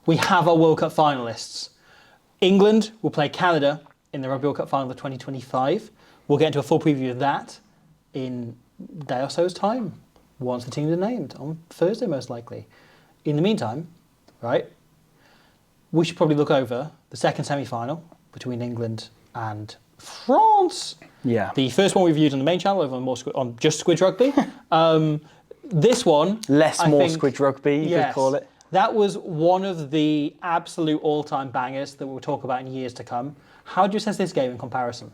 we have our World Cup finalists. England will play Canada in the Rugby World Cup final of 2025. We'll get into a full preview of that in a day or so's time, once the teams are named, on Thursday most likely. In the meantime, right, we should probably look over the second semi-final between England and France. Yeah. The first one we reviewed on the main channel over on just Squid Rugby. This one... Squid Rugby, you could call it. That was one of the absolute all-time bangers that we'll talk about in years to come. How do you assess this game in comparison?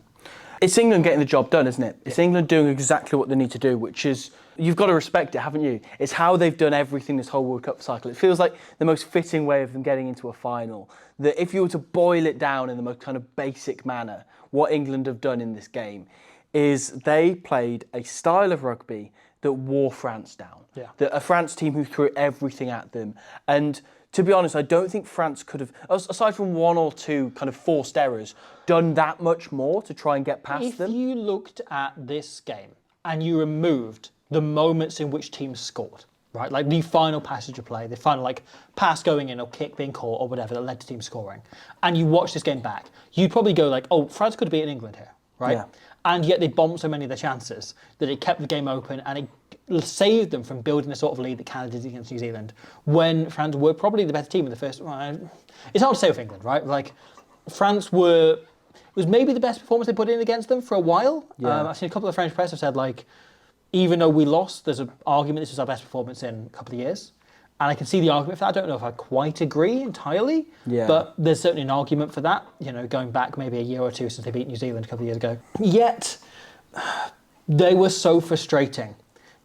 It's England getting the job done, isn't it? It's England doing exactly what they need to do, which is, you've got to respect it, haven't you? It's how they've done everything this whole World Cup cycle. It feels like the most fitting way of them getting into a final. That if you were to boil it down in the most kind of basic manner, what England have done in this game is they played a style of rugby that wore France down. Yeah. A France team who threw everything at them. And to be honest, I don't think France could have, aside from one or two kind of forced errors, done that much more to try and get past them. If you looked at this game and you removed the moments in which teams scored, right, like the final passage of play, the final like pass going in or kick being caught or whatever that led to teams scoring, and you watch this game back, you'd probably go like, oh, France could have beaten England here, right? Yeah. And yet they bombed so many of their chances that it kept the game open and it saved them from building the sort of lead that Canada did against New Zealand when France were probably the better team in the first... It's hard to say with England, right? Like, France was maybe the best performance they put in against them for a while. Yeah. I've seen a couple of French press have said, like, even though we lost, there's an argument this was our best performance in a couple of years. And I can see the argument for that. I don't know if I quite agree entirely, but there's certainly an argument for that, you know, going back maybe a year or two since they beat New Zealand a couple of years ago. Yet, they were so frustrating.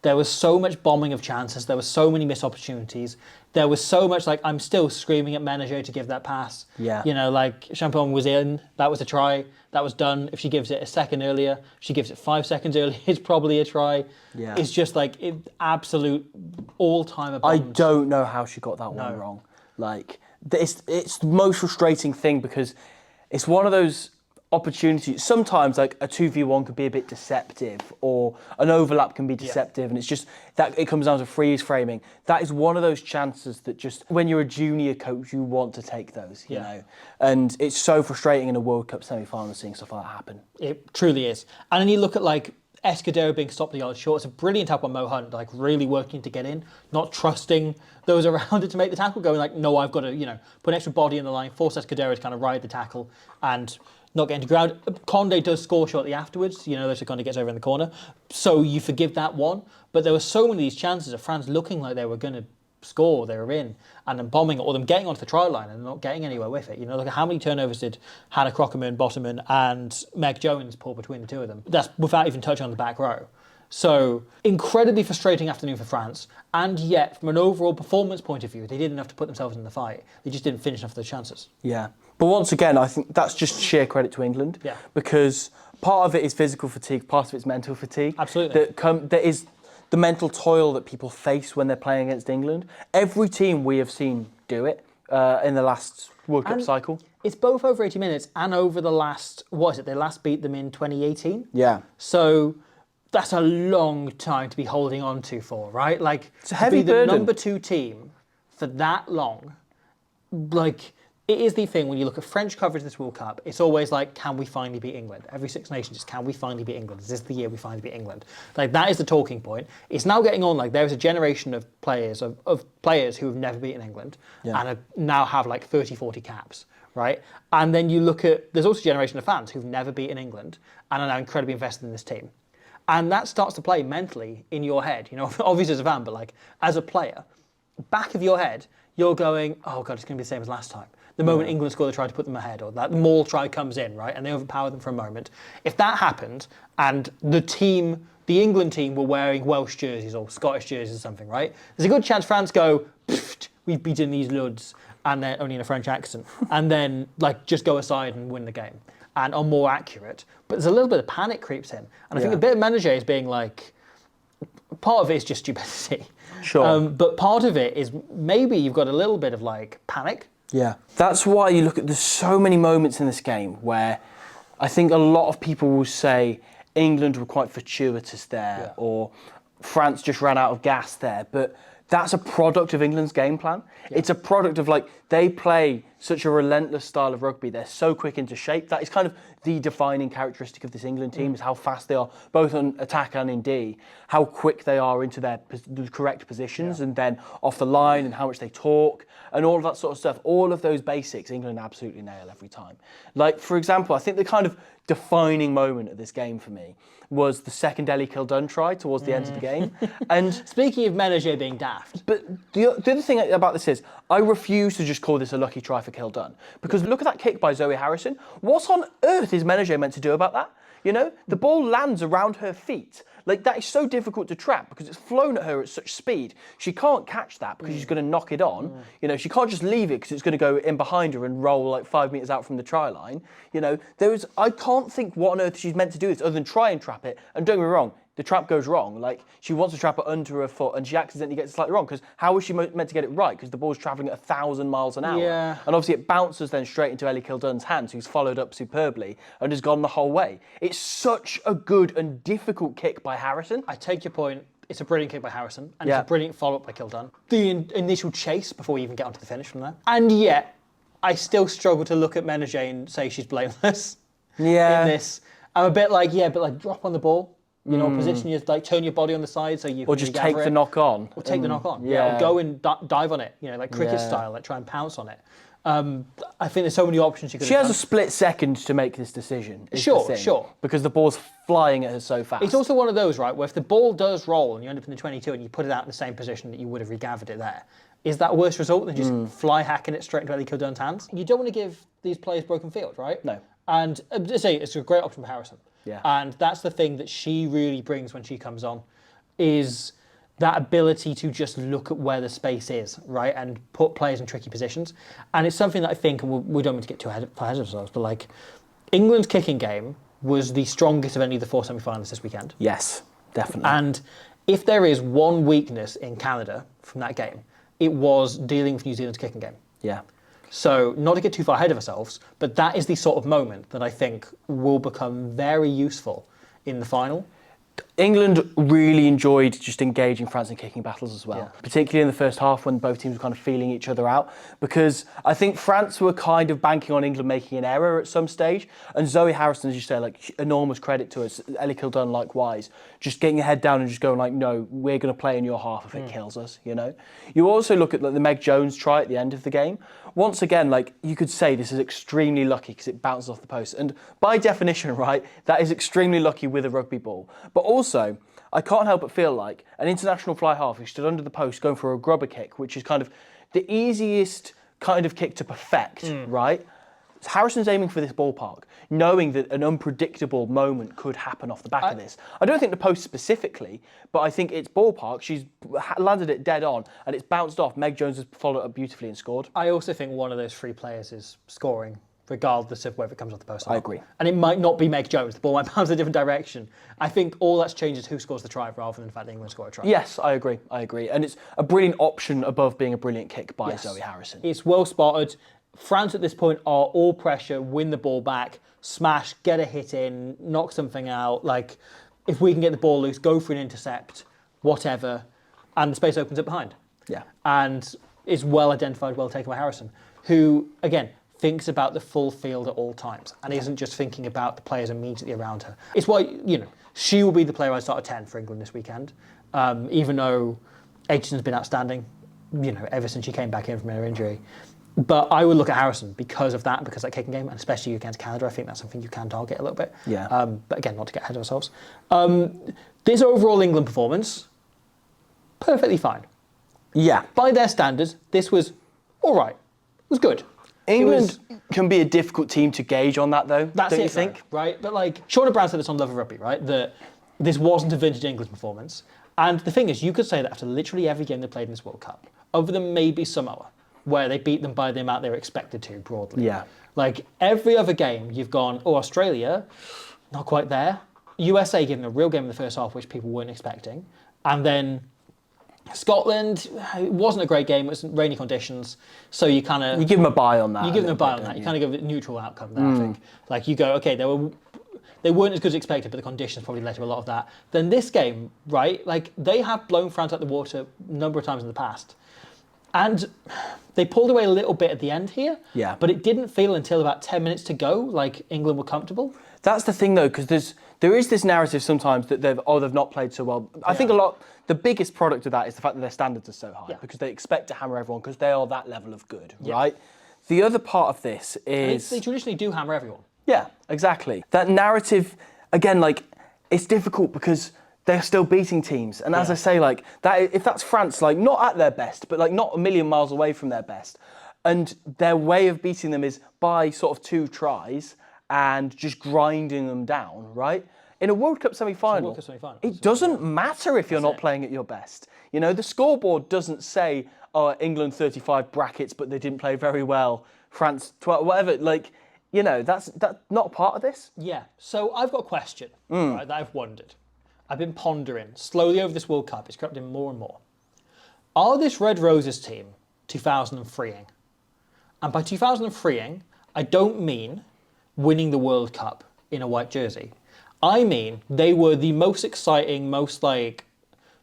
There was so much bombing of chances. There were so many missed opportunities. There was so much, like, I'm still screaming at Ménager to give that pass. Yeah. You know, like, Champon was in. That was a try. That was done. If she gives it a second earlier, she gives it 5 seconds earlier, it's probably a try. Yeah. It's just, like, absolute all-time abundance. I don't know how she got that one wrong. Like, it's the most frustrating thing because it's one of those opportunities. Sometimes like a 2v1 could be a bit deceptive or an overlap can be deceptive and it's just that it comes down to freeze framing. That is one of those chances that just when you're a junior coach you want to take those, you know. And it's so frustrating in a World Cup semi-final seeing stuff like that happen. It truly is. And then you look at like Escudero being stopped the yard short. It's a brilliant tap on Mo Hunt, like really working to get in, not trusting those around it to make the tackle, going like, no, I've got to, you know, put an extra body in the line, force Escudero to kind of ride the tackle and not getting to ground. Conde does score shortly afterwards, you know, as Conde gets over in the corner. So you forgive that one. But there were so many of these chances of France looking like they were going to score, they were in, and then bombing it, or them getting onto the try line and not getting anywhere with it. You know, look at how many turnovers did Hannah Crockerman, Bottoman, and Meg Jones pull between the two of them. That's without even touching on the back row. So, incredibly frustrating afternoon for France, and yet, from an overall performance point of view, they did enough to put themselves in the fight. They just didn't finish enough of their chances. Yeah. But once again, I think that's just sheer credit to England. Yeah. Because part of it is physical fatigue, part of it's mental fatigue. Absolutely. There is the mental toil that people face when they're playing against England. Every team we have seen do it in the last World Cup cycle. It's both over 80 minutes and over the last, what is it, they last beat them in 2018? Yeah. So that's a long time to be holding on to for, right? Like, it's a heavy to be burden. the number 2 team for that long, like, it is the thing when you look at French coverage of this World Cup, it's always like, can we finally beat England? Every Six Nations is, can we finally beat England? Is this the year we finally beat England? Like, that is the talking point. It's now getting on, like, there is a generation of players, of players who have never beaten England and now have like 30, 40 caps, right? And then you look at, there's also a generation of fans who've never beaten England and are now incredibly invested in this team. And that starts to play mentally in your head, you know, obviously as a fan, but like as a player, back of your head, you're going, oh God, it's going to be the same as last time. The moment England score, they try to put them ahead, or that Maul try comes in, right, and they overpower them for a moment. If that happened, and the England team were wearing Welsh jerseys or Scottish jerseys or something, right, there's a good chance France go, we've beaten these Luds, and they're only in a French accent, and then like just go aside and win the game, and are more accurate. But there's a little bit of panic creeps in, and I think a bit of Ménager is being like, part of it is just stupidity. Sure. But part of it is maybe you've got a little bit of like panic. Yeah. That's why you look at, there's so many moments in this game where I think a lot of people will say England were quite fortuitous there or France just ran out of gas there. But that's a product of England's game plan. Yeah. It's a product of, like, they play such a relentless style of rugby. They're so quick into shape. That is kind of the defining characteristic of this England team, is how fast they are, both on attack and in D, how quick they are into the correct positions, and then off the line, and how much they talk, and all of that sort of stuff. All of those basics, England absolutely nail every time. Like, for example, I think the kind of defining moment of this game for me was the second Ellie Kildunn try towards the end of the game. And speaking of Menage being daft. But the other thing about this is, I refuse to just call this a lucky try for Kildunn. Because look at that kick by Zoe Harrison. What on earth is Menage meant to do about that? You know, the ball lands around her feet. Like, that is so difficult to trap because it's flown at her at such speed. She can't catch that because she's going to knock it on. You know, she can't just leave it because it's going to go in behind her and roll like 5 metres out from the try line. You know, I can't think what on earth she's meant to do this other than try and trap it. And don't get me wrong, the trap goes wrong. Like, she wants to trap it under her foot and she accidentally gets it slightly wrong, because how is she meant to get it right? Because the ball's travelling at 1,000 miles an hour. Yeah. And obviously it bounces then straight into Ellie Kildunn's hands, who's followed up superbly and has gone the whole way. It's such a good and difficult kick by Harrison. I take your point. It's a brilliant kick by Harrison, and it's a brilliant follow-up by Kildunn. The initial chase before we even get onto the finish from there. And yet, I still struggle to look at Menage and say she's blameless in this. I'm a bit like, but like, drop on the ball. You know, position your, like, turn your body on the side so you or just take the knock on. Or take the knock on. Yeah. Or go and dive on it. You know, like cricket style, like try and pounce on it. I think there's so many options you could. She has a split second to make this decision. Sure. Because the ball's flying at her so fast. It's also one of those, right, where if the ball does roll and you end up in the 22 and you put it out in the same position that you would have regathered it there, is that a worse result than just fly hacking it straight into Ellie Kildunn's hands? You don't want to give these players broken field, right? No. And say it's a great option for Harrison. Yeah. And that's the thing that she really brings when she comes on, is that ability to just look at where the space is, right, and put players in tricky positions. And it's something that I think, and we don't mean to get too ahead of ourselves, but like, England's kicking game was the strongest of any of the 4 semi-finalists this weekend. Yes, definitely. And if there is one weakness in Canada from that game, it was dealing with New Zealand's kicking game. Yeah. So, not to get too far ahead of ourselves, but that is the sort of moment that I think will become very useful in the final. England really enjoyed just engaging France in kicking battles as well, Yeah. particularly in the first half when both teams were kind of feeling each other out, because I think France were kind of banking on England making an error at some stage, and Zoe Harrison, as you say, like, enormous credit to us, Ellie Kildunn likewise, just getting your head down and just going like, no, we're going to play in your half if it kills us, you know? You also look at, like, the Meg Jones try at the end of the game. Once again, like, you could say this is extremely lucky because it bounces off the post, and by definition, right, that is extremely lucky with a rugby ball. But also, I can't help but feel like an international fly half who stood under the post going for a grubber kick, which is kind of the easiest kind of kick to perfect, right? Harrison's aiming for this ballpark, knowing that an unpredictable moment could happen off the back of this. I don't think the post specifically, but I think it's ballpark. She's landed it dead on, and it's bounced off. Meg Jones has followed up beautifully and scored. I also think one of those 3 players is scoring, regardless of whether it comes off the post or not. I agree. And it might not be Meg Jones. The ball might bounce a different direction. I think all that's changed is who scores the try rather than the fact that England score a try. Yes, I agree. And it's a brilliant option above being a brilliant kick by Zoe Harrison. It's well spotted. France at this point are all pressure, win the ball back, smash, get a hit in, knock something out. Like, if we can get the ball loose, go for an intercept, whatever, and the space opens up behind. Yeah. And is well identified, well taken by Harrison, who, again, thinks about the full field at all times and isn't just thinking about the players immediately around her. It's why, you know, she will be the player I start at 10 for England this weekend, even though Aitchison's been outstanding, you know, ever since she came back in from her injury. But I would look at Harrison because of that, because that kicking game, and especially against Canada, I think that's something you can target a little bit. Yeah. But again, not to get ahead of ourselves. This overall England performance, perfectly fine. Yeah. By their standards, this was all right. It was good. England can be a difficult team to gauge on that, though, That's don't it, you think? though, right? But like, Shauna Brown said this on Love of Rugby, right? That this wasn't a vintage England performance. And the thing is, you could say that after literally every game they played in this World Cup, other than maybe Samoa, where they beat them by the amount they were expected to, broadly. Yeah. Like, every other game, you've gone, oh, Australia, not quite there. USA giving a real game in the first half, which people weren't expecting. And then Scotland, it wasn't a great game. It was rainy conditions. So you kind of... You give them a bye on that. You give them a bye on that. You kind of give a neutral outcome there, I think. Like, you go, okay, there were they weren't as good as expected, but the conditions probably led to a lot of that. Then this game, right, like they have blown France out the water a number of times in the past. And they pulled away a little bit at the end here. Yeah. But it didn't feel until about 10 minutes to go like England were comfortable. That's the thing though, because there is this narrative sometimes that they've not played so well. I think the biggest product of that is the fact that their standards are so high because they expect to hammer everyone because they are that level of good, right? The other part of this is... They traditionally do hammer everyone. Yeah, exactly. That narrative, again, like, it's difficult because they're still beating teams. And as I say, like, if that's France, like, not at their best, but, like, not a million miles away from their best, and their way of beating them is by sort of 2 tries and just grinding them down, right? In a World Cup semi-final, it doesn't matter if you're not playing at your best. You know, the scoreboard doesn't say, oh, England 35 brackets, but they didn't play very well. France 12, whatever. Like, you know, that's not a part of this. Yeah. So I've got a question right, that I've wondered. I've been pondering slowly over this World Cup. It's crept in more and more. Are this Red Roses team 2003ing? And by 2003ing, I don't mean winning the World Cup in a white jersey. I mean, they were the most exciting, most like,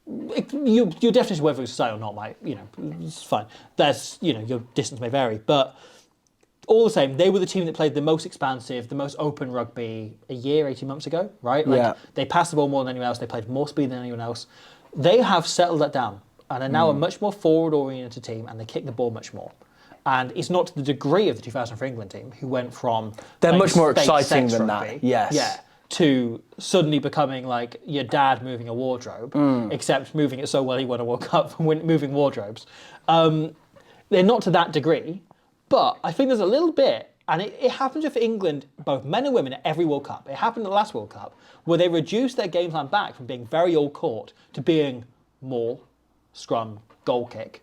your definition of whether it's exciting or not, might, you know, it's fine. That's, you know, your distance may vary, but all the same, they were the team that played the most expansive, the most open rugby a year, 18 months ago, right? Like, they passed the ball more than anyone else, they played more speed than anyone else. They have settled that down and are now a much more forward-oriented team, and they kick the ball much more. And it's not to the degree of the 2003 England team, who went from... They're much more exciting than that, yes. Yeah, to suddenly becoming like your dad moving a wardrobe, except moving it so well he won a World Cup from moving wardrobes. They're not to that degree, but I think there's a little bit, and it happens with England, both men and women, at every World Cup. It happened at the last World Cup, where they reduced their game plan back from being very all court to being maul, scrum, goal kick,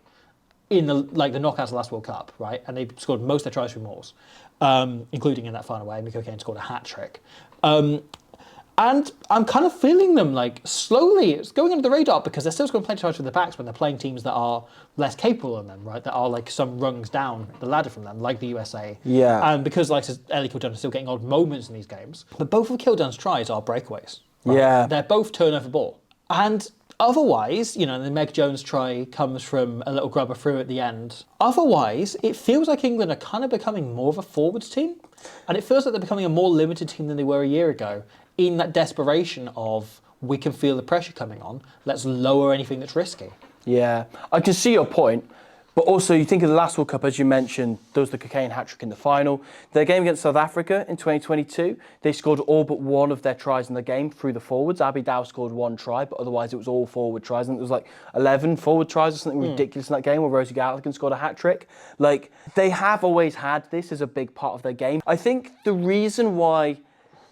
in the knockouts of the last World Cup, right? And they scored most of their tries through mauls, including in that final way. Miko Kane scored a hat-trick. And I'm kind of feeling them like slowly, it's going under the radar because they're still scoring plenty of tries with the backs when they're playing teams that are less capable than them, right? That are like some rungs down the ladder from them, like the USA. Yeah. And because like Ellie Kildunn is still getting odd moments in these games, but both of Kildunn's tries are breakaways. Right? Yeah. They're both turnover ball. And otherwise, you know, the Meg Jones try comes from a little grubber through at the end. Otherwise, it feels like England are kind of becoming more of a forwards team. And it feels like they're becoming a more limited team than they were a year ago, in that desperation of, we can feel the pressure coming on, let's lower anything that's risky. Yeah, I can see your point, but also you think of the last World Cup, as you mentioned, there was the Cocaine hat-trick in the final. Their game against South Africa in 2022, they scored all but one of their tries in the game through the forwards. Abby Dow scored 1 try, but otherwise it was all forward tries. And it was like 11 forward tries or something ridiculous in that game where Rosie Gallagher scored a hat-trick. Like, they have always had this as a big part of their game. I think the reason why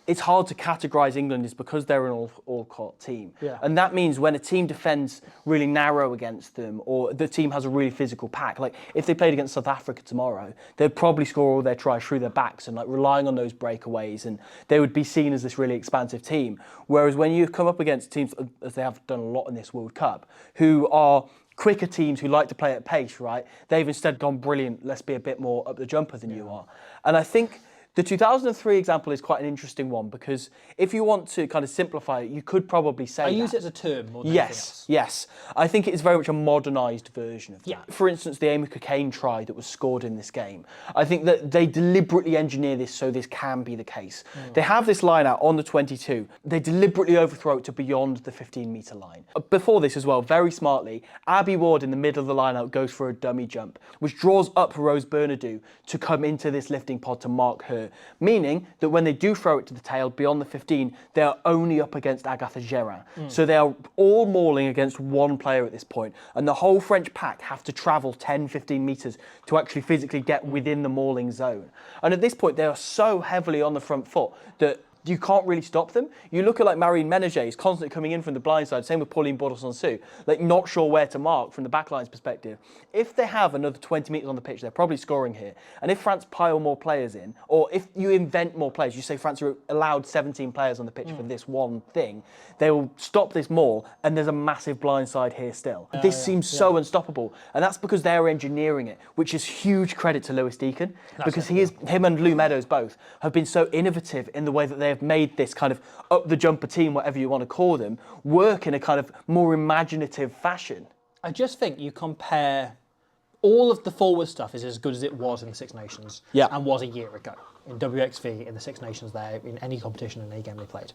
it's hard to categorise England is because they're an all-court team. Yeah. And that means when a team defends really narrow against them, or the team has a really physical pack, like if they played against South Africa tomorrow, they'd probably score all their tries through their backs and like relying on those breakaways, and they would be seen as this really expansive team. Whereas when you come up against teams, as they have done a lot in this World Cup, who are quicker teams who like to play at pace, right? They've instead gone brilliant, let's be a bit more up the jumper than you are. And I think the 2003 example is quite an interesting one because if you want to kind of simplify it, you could probably say I use it as a term more than anything else. Yes. I think it is very much a modernised version of that. Yeah. For instance, the Amy Cocaine try that was scored in this game. I think that they deliberately engineer this so this can be the case. They have this line out on the 22. They deliberately overthrow it to beyond the 15-metre line. Before this as well, very smartly, Abby Ward in the middle of the line out goes for a dummy jump, which draws up Rose Bernardo to come into this lifting pod to mark her. Meaning that when they do throw it to the tail beyond the 15, they are only up against Agatha Gerard. So they are all mauling against one player at this point, and the whole French pack have to travel 10, 15 metres to actually physically get within the mauling zone. And at this point, they are so heavily on the front foot that you can't really stop them. You look at like Marine Ménager, is constantly coming in from the blind side, same with Pauline Bordeaux-Sansu, like not sure where to mark from the backline's perspective. If they have another 20 metres on the pitch, they're probably scoring here. And if France pile more players in, or if you invent more players, you say France are allowed 17 players on the pitch for this one thing, they will stop this maul, and there's a massive blind side here still. This seems so unstoppable, and that's because they're engineering it, which is huge credit to Lewis Deacon, because him and Lou Meadows both have been so innovative in the way that they have made this kind of up-the-jumper team, whatever you want to call them, work in a kind of more imaginative fashion. I just think you compare all of the forward stuff is as good as it was in the Six Nations and was a year ago in WXV, in the Six Nations there, in any competition in any game they played.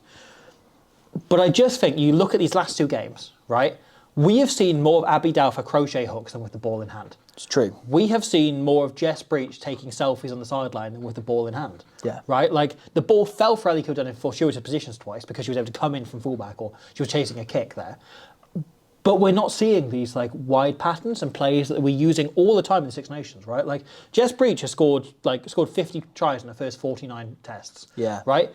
But I just think you look at these last 2 games, right? We have seen more of Abby Dow for crochet hooks than with the ball in hand. It's true. We have seen more of Jess Breach taking selfies on the sideline than with the ball in hand. Yeah. Right? Like, the ball fell for Ellie Kildun in fortuitous positions twice because she was able to come in from fullback or she was chasing a kick there. But we're not seeing these like wide patterns and plays that we're using all the time in the Six Nations, right? Like Jess Breach has scored 50 tries in her first 49 tests. Yeah. Right?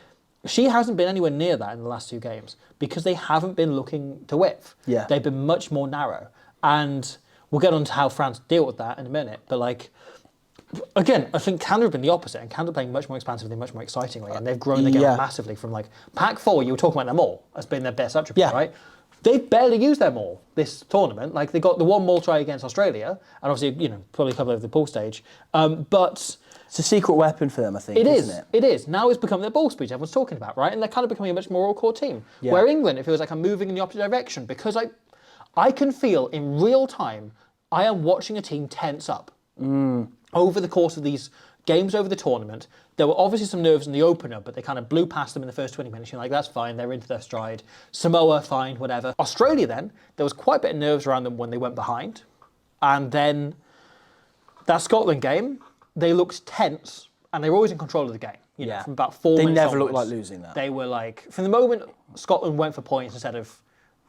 She hasn't been anywhere near that in the last 2 games because they haven't been looking to width. Yeah. They've been much more narrow. And we'll get on to how France deal with that in a minute. But like, again, I think Canada have been the opposite, and Canada playing much more expansively, much more excitingly, and they've grown the game massively from like pack 4. You were talking about them all as being their best attribute, right? They've barely used their maul this tournament. Like, they got the 1 maul try against Australia, and obviously, probably a couple over the pool stage. But it's a secret weapon for them, I think, isn't it? It is. Now it's become their ball speed everyone's talking about, right? And they're kind of becoming a much more all-core team. Yeah. Where England, it feels like I'm moving in the opposite direction, because I can feel in real time I am watching a team tense up over the course of these games over the tournament. There were obviously some nerves in the opener, but they kind of blew past them in the first 20 minutes. You're like, that's fine, they're into their stride. Samoa, fine, whatever. Australia then, there was quite a bit of nerves around them when they went behind. And then that Scotland game, they looked tense, and they were always in control of the game. From about 4 minutes They never onwards, looked like losing that. They were like, from the moment Scotland went for points instead of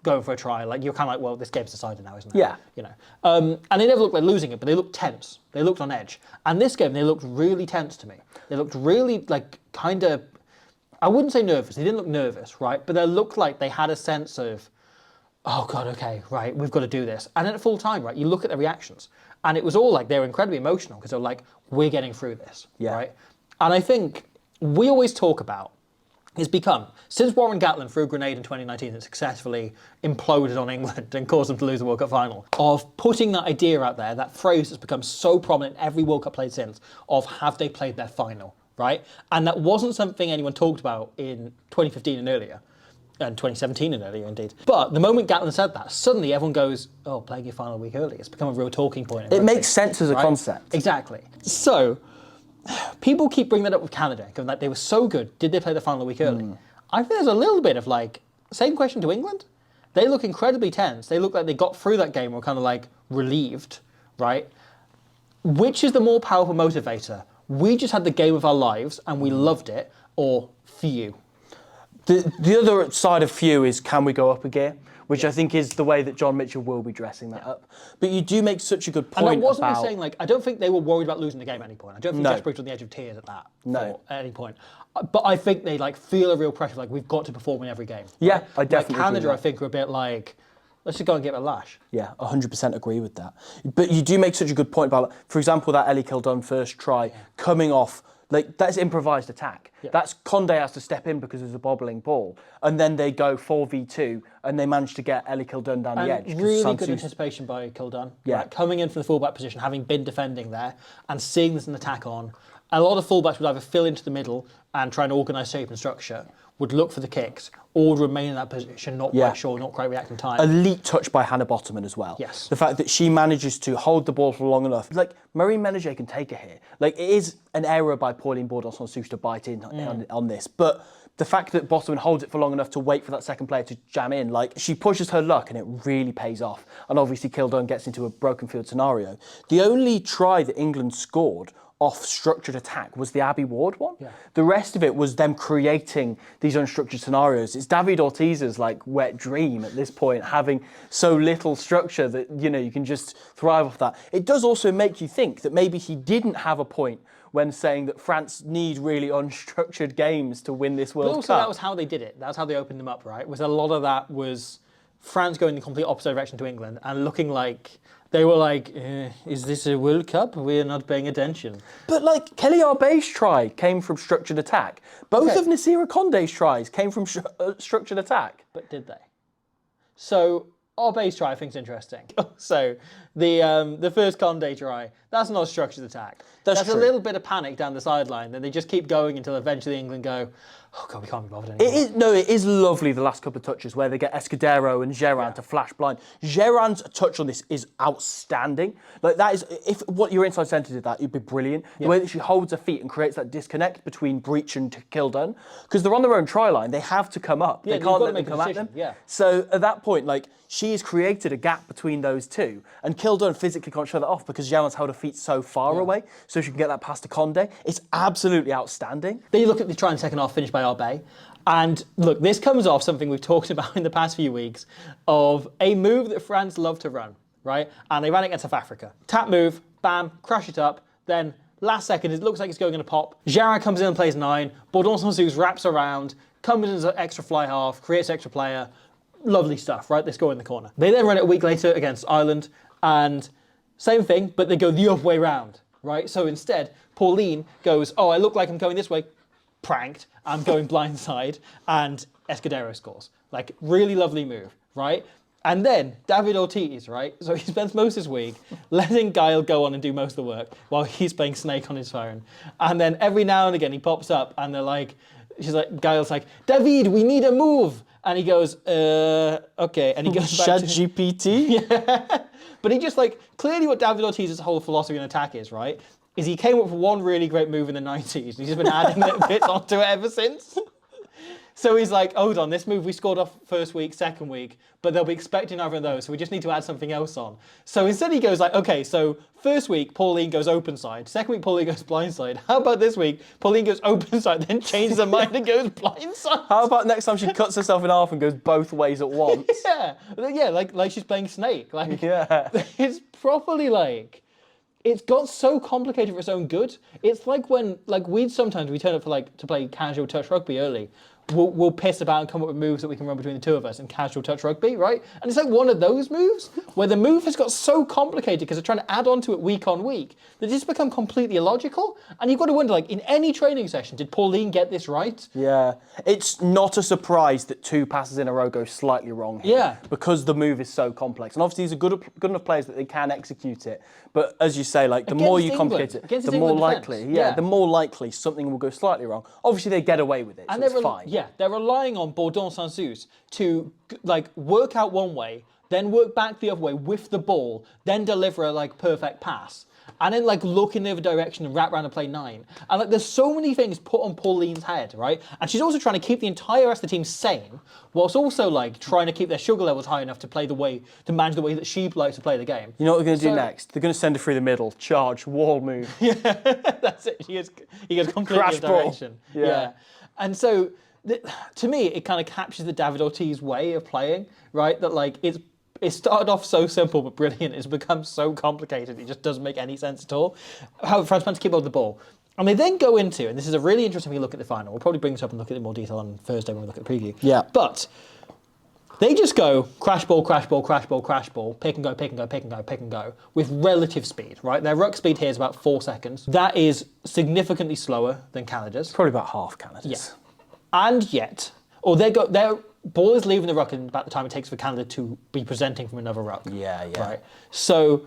going for a try, like you're kind of like, well, this game's decided now, isn't it? Yeah. And they never looked like losing it, but they looked tense. They looked on edge. And this game, they looked really tense to me. They looked really like kind of, I wouldn't say nervous. They didn't look nervous, right? But they looked like they had a sense of, oh God, okay, right, we've got to do this. And at full time, right, you look at their reactions, and it was all like they were incredibly emotional because they were like, we're getting through this, right? And I think we always talk about it's become, since Warren Gatland threw a grenade in 2019 that successfully imploded on England and caused them to lose the World Cup final, of putting that idea out there, that phrase that's become so prominent in every World Cup played since, of have they played their final, right? And that wasn't something anyone talked about in 2015 and earlier, and 2017 and earlier indeed. But the moment Gatland said that, suddenly everyone goes, oh, playing your final a week early. It's become a real talking point. It makes sense as a concept. Exactly. So, people keep bringing that up with Canada, going like they were so good. Did they play the final a week early? I think there's a little bit of like, same question to England. They look incredibly tense. They look like they got through that game and were kind of like relieved, right? Which is the more powerful motivator? We just had the game of our lives and we loved it, or few? The other side of few is, can we go up a gear? Which I think is the way that John Mitchell will be dressing that up. But you do make such a good point about... And that wasn't me saying, like, I don't think they were worried about losing the game at any point. I don't think Jess Breach was on the edge of tears at that. At any point. But I think they, like, feel a real pressure, like, we've got to perform in every game. Yeah, right? I definitely like Canada, I think, are a bit like, let's just go and get a lash. Yeah, 100% agree with that. But you do make such a good point about, for example, that Ellie Kildun first try coming off. Like, that's improvised attack. Yeah. That's Conde has to step in because there's a bobbling ball. And then they go 4v2 and they manage to get Ellie Kildun down the edge. Really good anticipation by Kildun. Yeah. Right? Coming in from the fullback position, having been defending there and seeing there's an attack on. A lot of fullbacks would either fill into the middle and try and organise shape and structure, would look for the kicks, or remain in that position, not quite sure, not quite reacting in time. Elite touch by Hannah Bottoman as well. Yes. The fact that she manages to hold the ball for long enough. Like, Marie Menage can take her here. Like, it is an error by Pauline Bourdon-Souche to bite in on this. But the fact that Bottoman holds it for long enough to wait for that second player to jam in, like, she pushes her luck and it really pays off. And obviously Kildun gets into a broken field scenario. The only try that England scored off structured attack was the Abby Ward one. Yeah. The rest of it was them creating these unstructured scenarios. It's David Ortiz's like wet dream at this point, having so little structure that, you know, you can just thrive off that. It does also make you think that maybe he didn't have a point when saying that France need really unstructured games to win this World Cup. But also that was how they did it. That's how they opened them up, right? Was a lot of that was France going the complete opposite direction to England and looking like they were like, is this a World Cup? We're not paying attention. But like Kelly Arbe's try came from structured attack. Both of Nasira Conde's tries came from structured attack. But did they? So Arbe's try I think is interesting. So the first Condé try, that's not a structured attack. That's true. a little bit of panic down the sideline. Then they just keep going until eventually England go, oh God, we can't be bothered anymore. It is lovely, the last couple of touches where they get Escudero and Gerrard to flash blind. Gerrard's touch on this is outstanding. Like, that is, if what your inside centre did that, it'd be brilliant. The way that she holds her feet and creates that disconnect between Breach and Kildun. Because they're on their own try line, they have to come up. Yeah, they can't let them come at them. Yeah. So at that point, like, she has created a gap between those two. And Kildun physically can't shut that off because Gerrard's held her feet so far away, so she can get that past to Condé. It's absolutely outstanding. Then you look at the try in the second half, finished by Arbe. And look, this comes off something we've talked about in the past few weeks of a move that France love to run, right? And they ran it against South Africa. Tap move, bam, crash it up. Then last second, it looks like it's going in a pop. Gerrard comes in and plays 9. Bourdon Sansus wraps around, comes in as an extra fly half, creates extra player. Lovely stuff, right? They score in the corner. They then run it a week later against Ireland, and same thing, but they go the other way round, right? So instead, Pauline goes, oh, I look like I'm going this way. Pranked. I'm going blindside, and Escudero scores. Like, really lovely move, right? And then David Ortiz, right? So he spends most of this week letting Guile go on and do most of the work while he's playing Snake on his phone. And then every now and again he pops up and they're like, Guile's like, David, we need a move. And he goes, okay. And he goes back to ChatGPT? Yeah. But he just clearly what David Ortiz's whole philosophy in attack is, right? Is he came up with one really great move in the 90s and he's just been adding little bits onto it ever since. So he's like, hold on, this move we scored off first week, second week, but they'll be expecting either of those, so we just need to add something else on. So instead he goes like, okay, so first week, Pauline goes open side. Second week, Pauline goes blind side. How about this week, Pauline goes open side, then changes her mind and goes blind side? How about next time she cuts herself in half and goes both ways at once? Yeah, like she's playing Snake. Yeah. It's properly it's got so complicated for its own good. It's like when, we turn up for to play casual touch rugby early. We'll piss about and come up with moves that we can run between the two of us in casual touch rugby, right? And it's like one of those moves where the move has got so complicated because they're trying to add on to it week on week that it's just become completely illogical. And you've got to wonder, in any training session, did Pauline get this right? Yeah. It's not a surprise that 2 passes in a row go slightly wrong here. Yeah. Because the move is so complex. And obviously these are good enough players that they can execute it. But as you say, the more you complicate it, the more likely. Yeah, the more likely something will go slightly wrong. Obviously they get away with it, so it's fine. Yeah, they're relying on Bourdon Sansus to work out one way, then work back the other way with the ball, then deliver a perfect pass, and then look in the other direction and wrap around and play 9. And there's so many things put on Pauline's head, right? And she's also trying to keep the entire rest of the team sane, whilst also trying to keep their sugar levels high enough to manage the way that she likes to play the game. You know what they're going to do next? They're going to send her through the middle, charge, wall move. Yeah, that's it. He goes completely Crash in direction. Ball. Yeah. And so, to me, it kind of captures the David Ortiz way of playing, right? That it started off so simple but brilliant. It's become so complicated. It just doesn't make any sense at all. How France plan to keep hold of the ball. And they then go into, and this is a really interesting look at the final. We'll probably bring this up and look at it in more detail on Thursday when we look at the preview. Yeah. But they just go crash ball, crash ball, crash ball, crash ball, pick and go, pick and go, pick and go, pick and go, with relative speed, right? Their ruck speed here is about 4 seconds. That is significantly slower than Canada's. Probably about half Canada's. Yeah. And yet, their ball is leaving the ruck in about the time it takes for Canada to be presenting from another ruck. Yeah. Right. So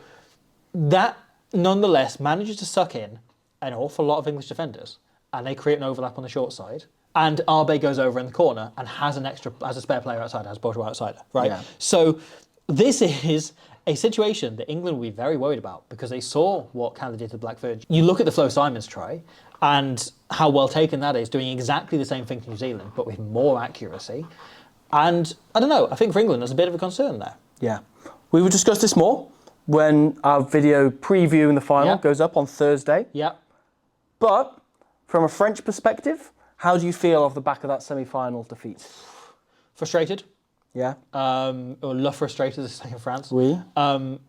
that nonetheless manages to suck in an awful lot of English defenders, and they create an overlap on the short side. And Arbe goes over in the corner and has a spare player outside, has Bourgeois outside, right? Yeah. So this is a situation that England will be very worried about because they saw what Canada did to the Black Ferns. You look at the Flo Simons try and how well taken that is, doing exactly the same thing to New Zealand, but with more accuracy. And I don't know, I think for England there's a bit of a concern there. Yeah. We will discuss this more when our video previewing the final goes up on Thursday. Yeah. But from a French perspective, how do you feel off the back of that semi-final defeat? Frustrated. Yeah. Or la frustrated, as they say in France. Oui.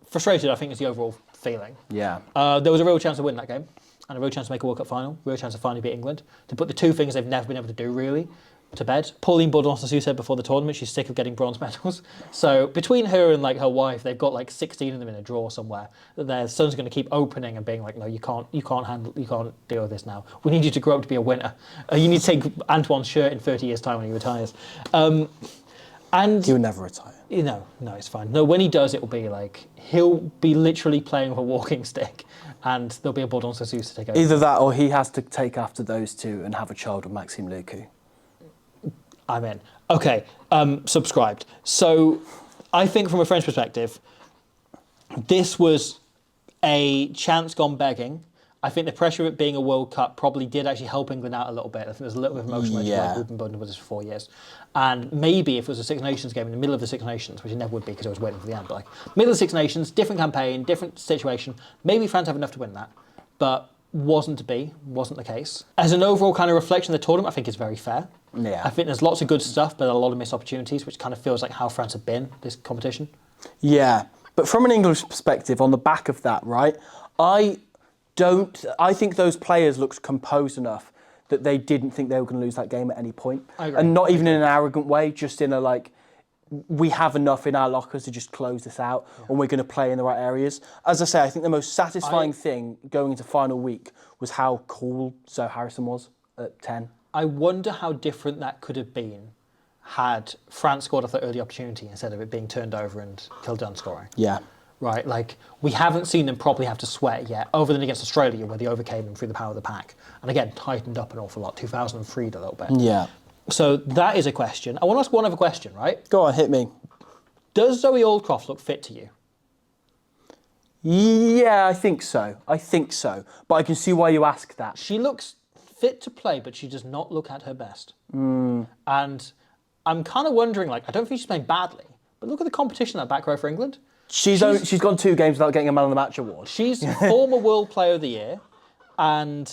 Frustrated, I think, is the overall feeling. Yeah. There was a real chance to win that game, and a real chance to make a World Cup final, real chance to finally beat England, to put the two things they've never been able to do, really, to bed. Pauline Bourdon-Sansu said before the tournament she's sick of getting bronze medals. So between her and her wife, they've got 16 of them in a drawer somewhere. Their son's going to keep opening and being like, no, you can't deal with this now. We need you to grow up to be a winner. You need to take Antoine's shirt in 30 years' time when he retires. And He'll never retire. no, it's fine. No, when he does, it will be like he'll be literally playing with a walking stick, and there'll be a Bordon Jesus to take over. Either that, or he has to take after those two and have a child with Maxime Lucu. I'm in. Okay, subscribed. So, I think from a French perspective, this was a chance gone begging. I think the pressure of it being a World Cup probably did actually help England out a little bit. I think there's a little bit of emotion. Yeah. We've been building with this for 4 years. And maybe if it was a Six Nations game in the middle of the Six Nations, which it never would be because I was waiting for the end, but like middle of the Six Nations, different campaign, different situation, maybe France have enough to win that. But wasn't the case. As an overall kind of reflection of the tournament, I think it's very fair. Yeah. I think there's lots of good stuff, but a lot of missed opportunities, which kind of feels like how France have been this competition. Yeah, but from an English perspective, on the back of that, right, I think those players looked composed enough that they didn't think they were going to lose that game at any point. I agree. And not even in an arrogant way, just in a like, we have enough in our lockers to just close this out, and we're going to play in the right areas. As I say, I think the most satisfying thing going into final week was how cool Zoe Harrison was at 10. I wonder how different that could have been had France scored off the early opportunity instead of it being turned over and Kildun scoring. Yeah. Right, like we haven't seen them properly have to sweat yet, other than against Australia where they overcame them through the power of the pack. And again, tightened up an awful lot, 2003 a little bit. Yeah. So that is a question. I want to ask one other question, right? Go on, hit me. Does Zoe Aldcroft look fit to you? Yeah, I think so. But I can see why you ask that. She looks fit to play, but she does not look at her best. And I'm kind of wondering, like, I don't think she's playing badly, but look at the competition in that back row for England. She's gone 2 games without getting a Man of the Match award. She's former World Player of the Year and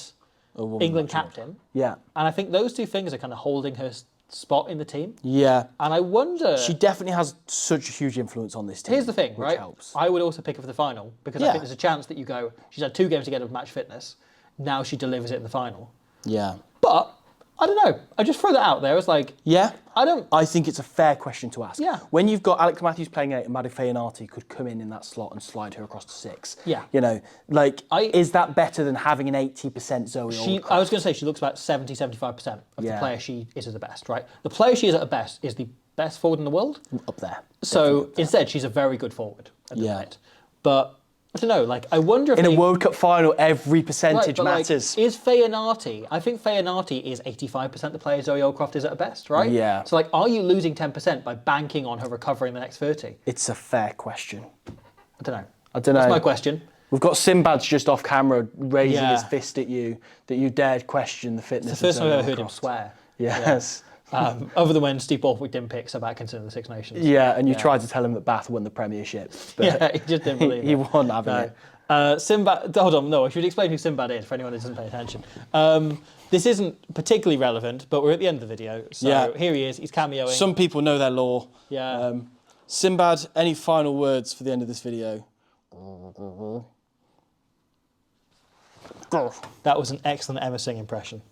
England captain. Yeah. And I think those two things are kind of holding her spot in the team. Yeah. And I wonder... She definitely has such a huge influence on this team. Here's the thing, which right? Helps. I would also pick her for the final because I think there's a chance that you go, she's had 2 games together with match fitness. Now she delivers it in the final. Yeah. But, I don't know. I just throw that out there. It's like... Yeah. I think it's a fair question to ask. Yeah. When you've got Alex Matthews playing 8 and Maddie Faianati could come in that slot and slide her across to 6. Yeah. You know, like, is that better than having an 80% Zoe Aldcroft? I was going to say she looks about 70, 75% of the player she is at the best, right? The player she is at her best is the best forward in the world. Up there. So instead, she's a very good forward at the minute. But I don't know, like, I wonder if in a World Cup final, every percentage but matters. Like, is Faianati, I think Faianati is 85% the player Zoe Aldcroft is at her best, right? Yeah. So, like, are you losing 10% by banking on her recovering the next 30? It's a fair question. I don't know. That's my question. We've got Sinbad's just off camera raising his fist at you that you dared question the fitness It's the first of time Zoe I've ever heard him Aldcroft. swear. Yes. Other than when Steve Borthwick didn't pick about considering the Six Nations. Yeah, and you tried to tell him that Bath won the Premiership. But Yeah, he just didn't believe it. He won having it. Sinbad, hold on, no, I should explain who Sinbad is for anyone that doesn't pay attention. This isn't particularly relevant, but we're at the end of the video, so here he is, he's cameoing. Some people know their lore. Yeah. Sinbad, any final words for the end of this video? That was an excellent Emma Singh impression.